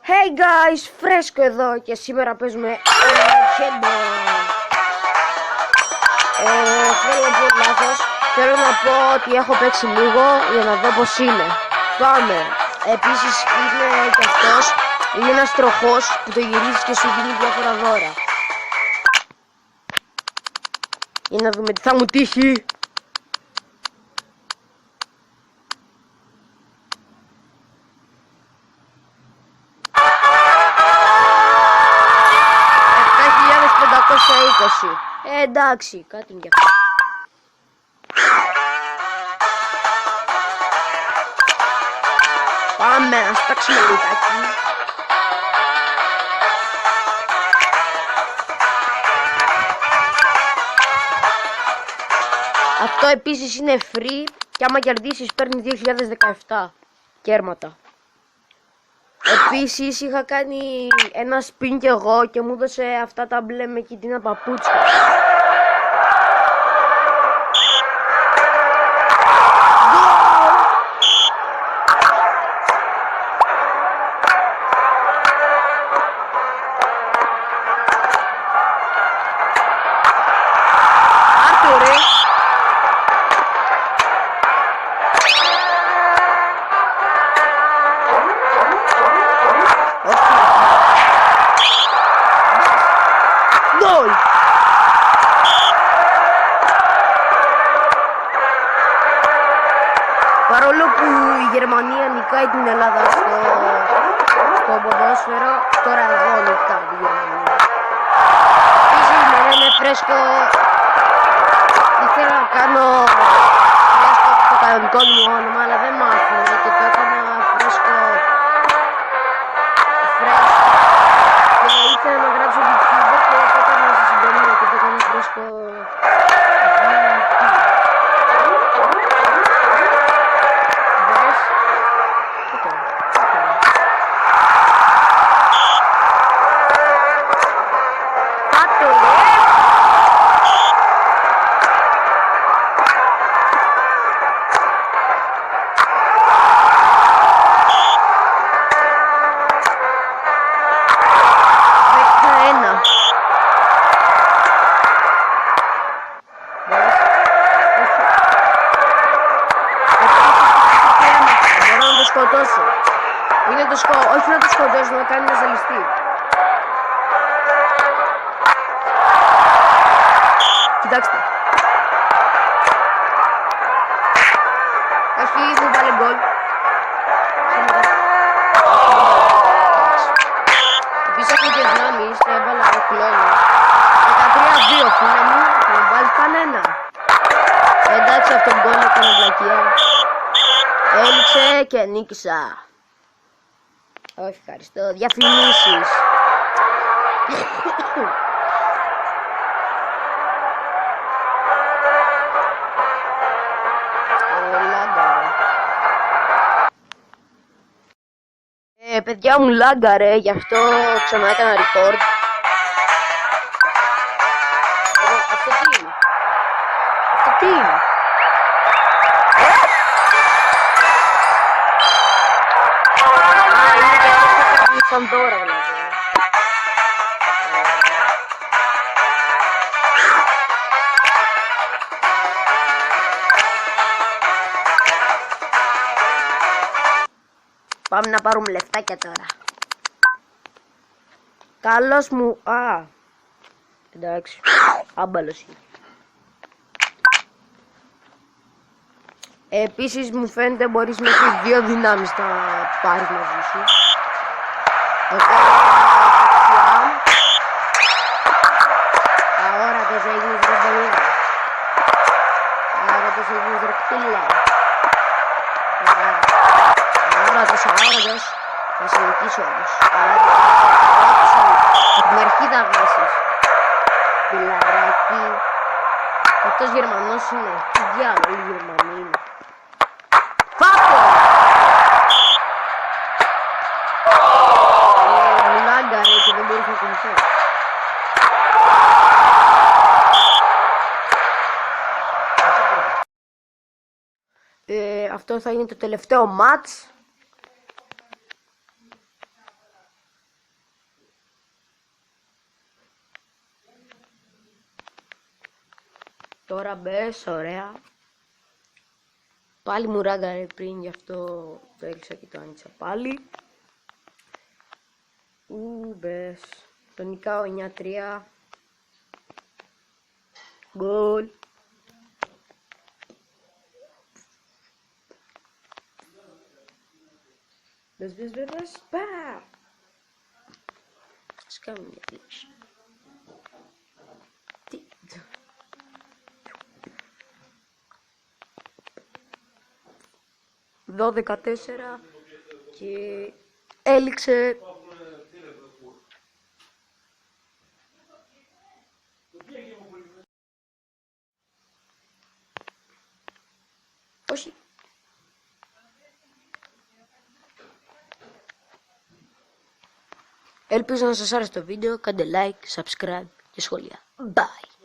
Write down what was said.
Hey guys, φρέσκο εδώ και σήμερα παίζουμε Θέλω να πω ότι έχω παίξει λίγο για να δω πως είναι. Πάμε. Επίσης είναι και αυτός, είναι ένας τροχός που το γυρίζεις και σου δίνει διάφορα δώρα. Για να δούμε τι θα μου τύχει. Εντάξει, κάτι είναι κι αυτό. Πάμε να σπάξουμε λιτάκι. Αυτό επίσης είναι free και άμα κερδίσεις παίρνει 2017 κέρματα. Επίσης είχα κάνει ένα spin κι εγώ και μου έδωσε αυτά τα μπλε με κίτρινα παπούτσια. Παρόλο που η Γερμανία νικάει την Ελλάδα στο ποδόσφαιρο, τώρα εγώ νικάω την Γερμανία. Επίσης με λένε φρέσκο, ήθελα να κάνω φρέσκο το κανονικό μου όνομα, αλλά δεν μ' άφηνε και το έκανα φρέσκο και ήθελα να γράψω YouTuber και το έκανα στη συντομία και το έκανα φρέσκο. Είναι το όχι να το σκοτώσω, να κάνει να ζαλιστεί. Κοιτάξτε. Όχι, δεν βάλε γκολ. Επίσης έχω και δυνάμεις, τα έβαλα κλόνο. 13-2 φίλε μου, θα μου βάλει κανένα. Εντάξει, αυτό το γκολ έκανε βλακεία. Έληξε και νίκησα. Όχι, ευχαριστώ. Διαφημίσεις. Παιδιά μου λάγκαρε, γι' αυτό ξανά έκανα record. Αυτό τι είναι? Αυτό τι είναι? Σαν τώρα δηλαδή. Πάμε να πάρουμε λεφτάκια τώρα. Καλώς μου. Εντάξει. Άμπαλος είναι. Επίσης μου φαίνεται μπορείς με τις δύο δυνάμεις να πάρεις μαζί σου. Αόρατος έγινες ρε παιδιά. Αόρατος έγινες ρε κτήλα. Αόρατος. Θα σε νικήσω όμως. Από την αρχή θα βγάσεις. Πιλαράκι. Αυτός Γερμανός είναι. Τι διάλογο οι Γερμανοί είναι. Φάτο! Λάγκαρε και δεν μπορείς να κουνηθώ. Αυτό θα είναι το τελευταίο μάτς. Τώρα μπες, ωραία. Πάλι μου ράγκαρε πριν, γι' αυτό το έλυσα και το άνοιξα πάλι. Μπες. Το νικάω 9-3. Γκολ. Μπες. Πα! Ας κάνουμε μια κλίση. Τι... 12-4 και έληξε. Όχι. Ελπίζω να σας άρεσε το βίντεο. Κάντε like, subscribe και σχόλια. Bye.